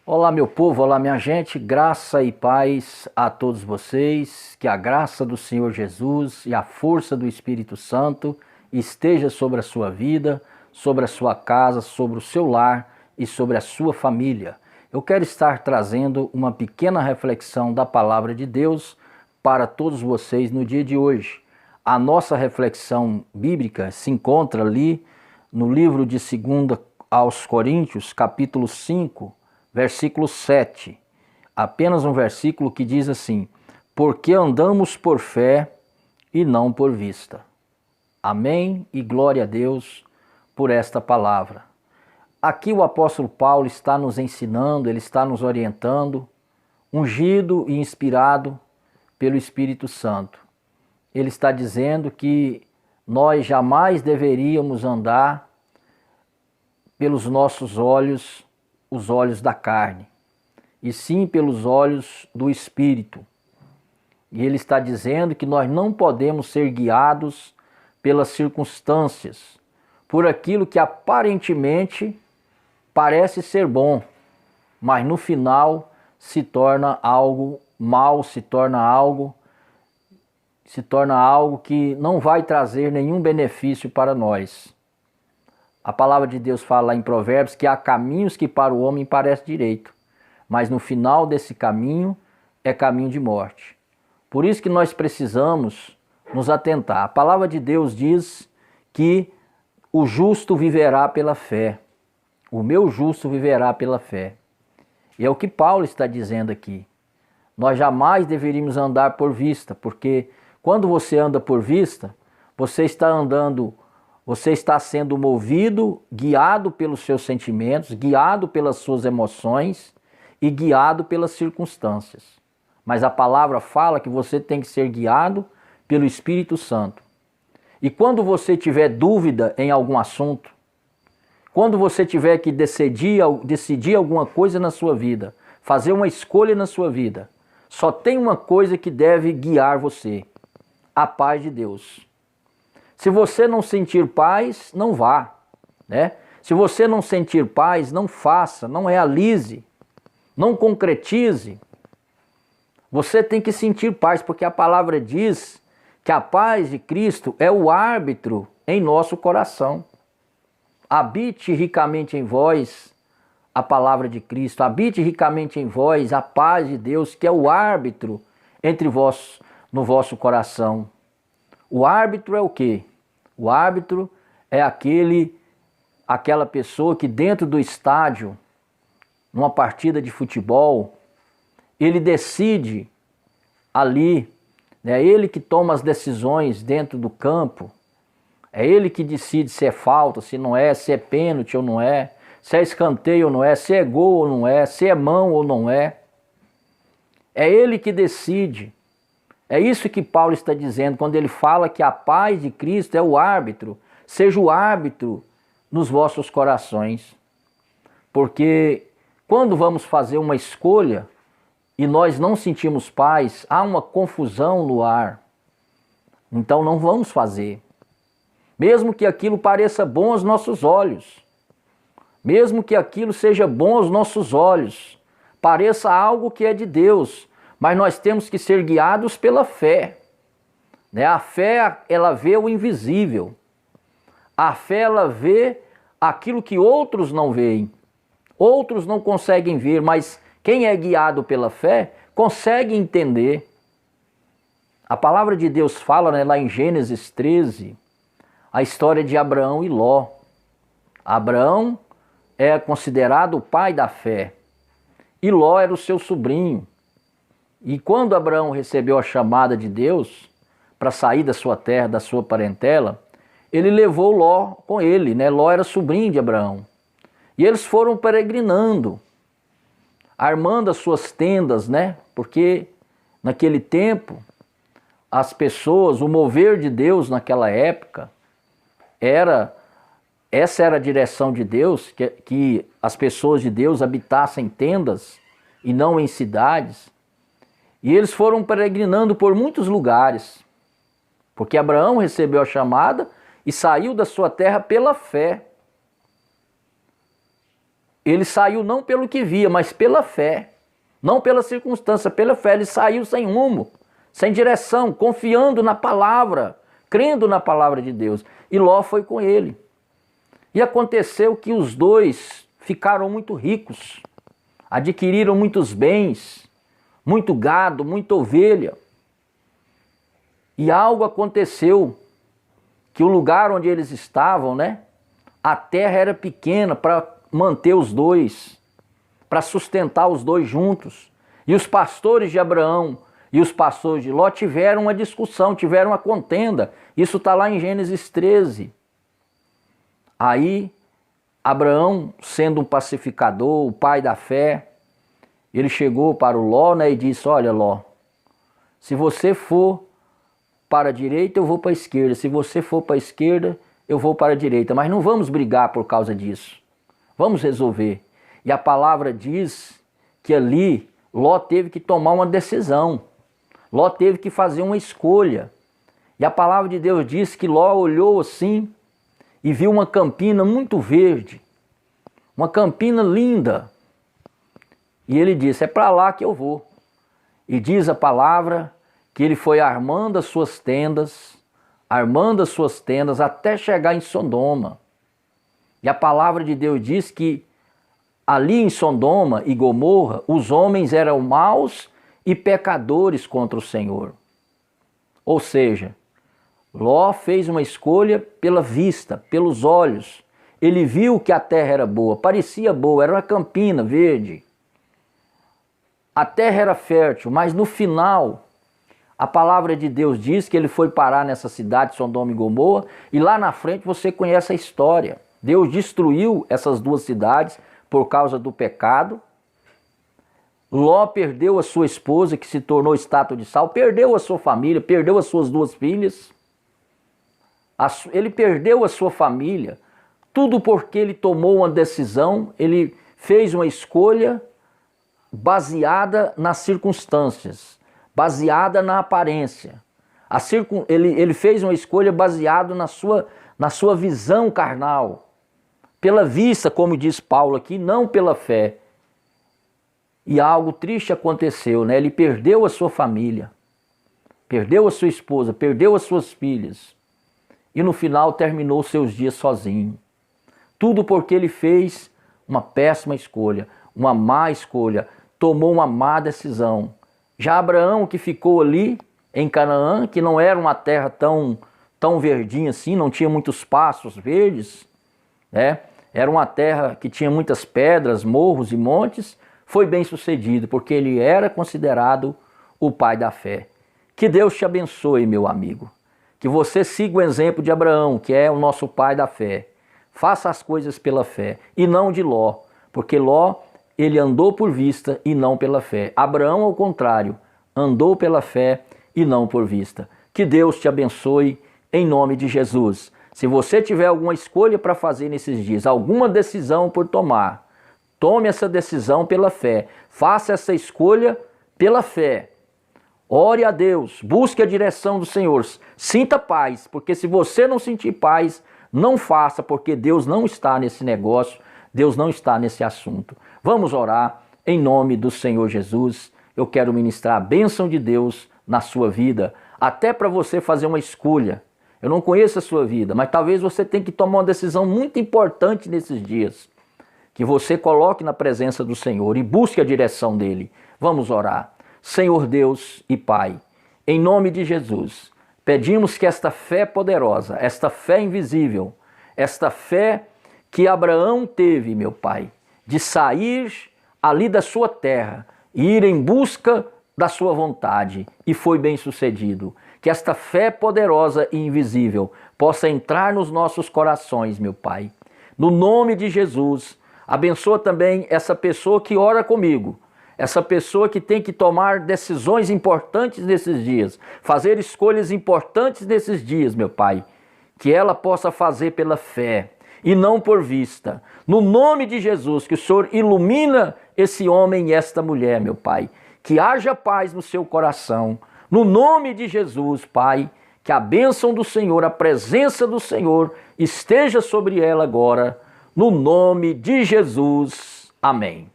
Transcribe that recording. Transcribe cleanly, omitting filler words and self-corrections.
Olá, meu povo, olá, minha gente, graça e paz a todos vocês, que a graça do Senhor Jesus e a força do Espírito Santo esteja sobre a sua vida, sobre a sua casa, sobre o seu lar e sobre a sua família. Eu quero estar trazendo uma pequena reflexão da palavra de Deus para todos vocês no dia de hoje. A nossa reflexão bíblica se encontra ali no livro de 2 aos Coríntios, capítulo 5, versículo 7, apenas um versículo que diz assim: porque andamos por fé e não por vista. Amém e glória a Deus por esta palavra. Aqui o apóstolo Paulo está nos ensinando, ele está nos orientando, ungido e inspirado pelo Espírito Santo. Ele está dizendo que nós jamais deveríamos andar pelos nossos olhos, os olhos da carne, e sim pelos olhos do Espírito. E ele está dizendo que nós não podemos ser guiados pelas circunstâncias, por aquilo que aparentemente parece ser bom, mas no final se torna algo mal, se torna algo que não vai trazer nenhum benefício para nós. A palavra de Deus fala lá em Provérbios que há caminhos que para o homem parecem direito, mas no final desse caminho é caminho de morte. Por isso que nós precisamos nos atentar. A palavra de Deus diz que o justo viverá pela fé. O meu justo viverá pela fé. E é o que Paulo está dizendo aqui. Nós jamais deveríamos andar por vista, porque quando você anda por vista, você está sendo movido, guiado pelos seus sentimentos, guiado pelas suas emoções e guiado pelas circunstâncias. Mas a palavra fala que você tem que ser guiado pelo Espírito Santo. E quando você tiver dúvida em algum assunto, quando você tiver que decidir alguma coisa na sua vida, fazer uma escolha na sua vida, só tem uma coisa que deve guiar você: a paz de Deus. Se você não sentir paz, não vá, né? Se você não sentir paz, não faça, não realize, não concretize. Você tem que sentir paz, porque a palavra diz que a paz de Cristo é o árbitro em nosso coração. Habite ricamente em vós a palavra de Cristo, habite ricamente em vós a paz de Deus, que é o árbitro entre vós, no vosso coração. O árbitro é o quê? O árbitro é aquela pessoa que dentro do estádio, numa partida de futebol, ele decide ali, é ele que toma as decisões dentro do campo, é ele que decide se é falta, se não é, se é pênalti ou não é, se é escanteio ou não é, se é gol ou não é, se é mão ou não é. É ele que decide. É isso que Paulo está dizendo quando ele fala que a paz de Cristo é o árbitro. Seja o árbitro nos vossos corações. Porque quando vamos fazer uma escolha e nós não sentimos paz, há uma confusão no ar. Então não vamos fazer. Mesmo que aquilo pareça bom aos nossos olhos. Mesmo que aquilo seja bom aos nossos olhos. Pareça algo que é de Deus. Mas nós temos que ser guiados pela fé. A fé, ela vê o invisível. A fé, ela vê aquilo que outros não veem. Outros não conseguem ver, mas quem é guiado pela fé consegue entender. A palavra de Deus fala, lá em Gênesis 13, a história de Abraão e Ló. Abraão é considerado o pai da fé. E Ló era o seu sobrinho. E quando Abraão recebeu a chamada de Deus para sair da sua terra, da sua parentela, ele levou Ló com ele, Ló era sobrinho de Abraão. E eles foram peregrinando, armando as suas tendas, porque naquele tempo as pessoas, o mover de Deus naquela época, essa era a direção de Deus, que as pessoas de Deus habitassem em tendas e não em cidades. E eles foram peregrinando por muitos lugares, porque Abraão recebeu a chamada e saiu da sua terra pela fé. ele saiu não pelo que via, mas pela fé. Não pela circunstância, pela fé. Ele saiu sem rumo, sem direção, confiando na palavra, crendo na palavra de Deus. E Ló foi com ele. E aconteceu que os dois ficaram muito ricos, adquiriram muitos bens, muito gado, muita ovelha. E algo aconteceu, que o lugar onde eles estavam, a terra era pequena para manter os dois, para sustentar os dois juntos. E os pastores de Abraão e os pastores de Ló tiveram uma discussão, tiveram uma contenda. Isso está lá em Gênesis 13. Aí, Abraão, sendo um pacificador, o pai da fé, ele chegou para o Ló, e disse: olha, Ló, se você for para a direita, eu vou para a esquerda. Se você for para a esquerda, eu vou para a direita. Mas não vamos brigar por causa disso. Vamos resolver. E a palavra diz que ali Ló teve que tomar uma decisão. Ló teve que fazer uma escolha. E a palavra de Deus diz que Ló olhou assim e viu uma campina muito verde. Uma campina linda. E ele disse: é para lá que eu vou. E diz a palavra que ele foi armando as suas tendas até chegar em Sodoma. E a palavra de Deus diz que ali em Sodoma e Gomorra, os homens eram maus e pecadores contra o Senhor. Ou seja, Ló fez uma escolha pela vista, pelos olhos. Ele viu que a terra era boa, parecia boa, era uma campina verde. A terra era fértil, mas no final, a palavra de Deus diz que ele foi parar nessa cidade, Sodoma e Gomorra, e lá na frente você conhece a história. Deus destruiu essas duas cidades por causa do pecado. Ló perdeu a sua esposa, que se tornou estátua de sal, perdeu a sua família, perdeu as suas duas filhas. Ele perdeu a sua família, tudo porque ele tomou uma decisão, ele fez uma escolha baseada nas circunstâncias, baseada na aparência. Ele fez uma escolha baseada na sua visão carnal, pela vista, como diz Paulo aqui, não pela fé. E algo triste aconteceu, Ele perdeu a sua família, perdeu a sua esposa, perdeu as suas filhas. E no final terminou seus dias sozinho. Tudo porque ele fez uma péssima escolha, uma má escolha, tomou uma má decisão. Já Abraão, que ficou ali em Canaã, que não era uma terra tão verdinha assim, não tinha muitos pastos verdes, era uma terra que tinha muitas pedras, morros e montes, foi bem sucedido, porque ele era considerado o pai da fé. Que Deus te abençoe, meu amigo. Que você siga o exemplo de Abraão, que é o nosso pai da fé. Faça as coisas pela fé e não de Ló, porque Ló, ele andou por vista e não pela fé. Abraão, ao contrário, andou pela fé e não por vista. Que Deus te abençoe em nome de Jesus. Se você tiver alguma escolha para fazer nesses dias, alguma decisão por tomar, tome essa decisão pela fé. Faça essa escolha pela fé. Ore a Deus, busque a direção do Senhor, sinta paz, porque se você não sentir paz, não faça, porque Deus não está nesse negócio, Deus não está nesse assunto. Vamos orar em nome do Senhor Jesus. Eu quero ministrar a bênção de Deus na sua vida, até para você fazer uma escolha. Eu não conheço a sua vida, mas talvez você tenha que tomar uma decisão muito importante nesses dias, que você coloque na presença do Senhor e busque a direção dele. Vamos orar. Senhor Deus e Pai, em nome de Jesus, pedimos que esta fé poderosa, esta fé invisível, esta fé que Abraão teve, meu Pai, de sair ali da sua terra e ir em busca da sua vontade, e foi bem sucedido. Que esta fé poderosa e invisível possa entrar nos nossos corações, meu Pai. No nome de Jesus, abençoa também essa pessoa que ora comigo, essa pessoa que tem que tomar decisões importantes nesses dias, fazer escolhas importantes nesses dias, meu Pai, que ela possa fazer pela fé e não por vista. No nome de Jesus, que o Senhor ilumina esse homem e esta mulher, meu Pai, que haja paz no seu coração. No nome de Jesus, Pai, que a bênção do Senhor, a presença do Senhor esteja sobre ela agora, no nome de Jesus. Amém.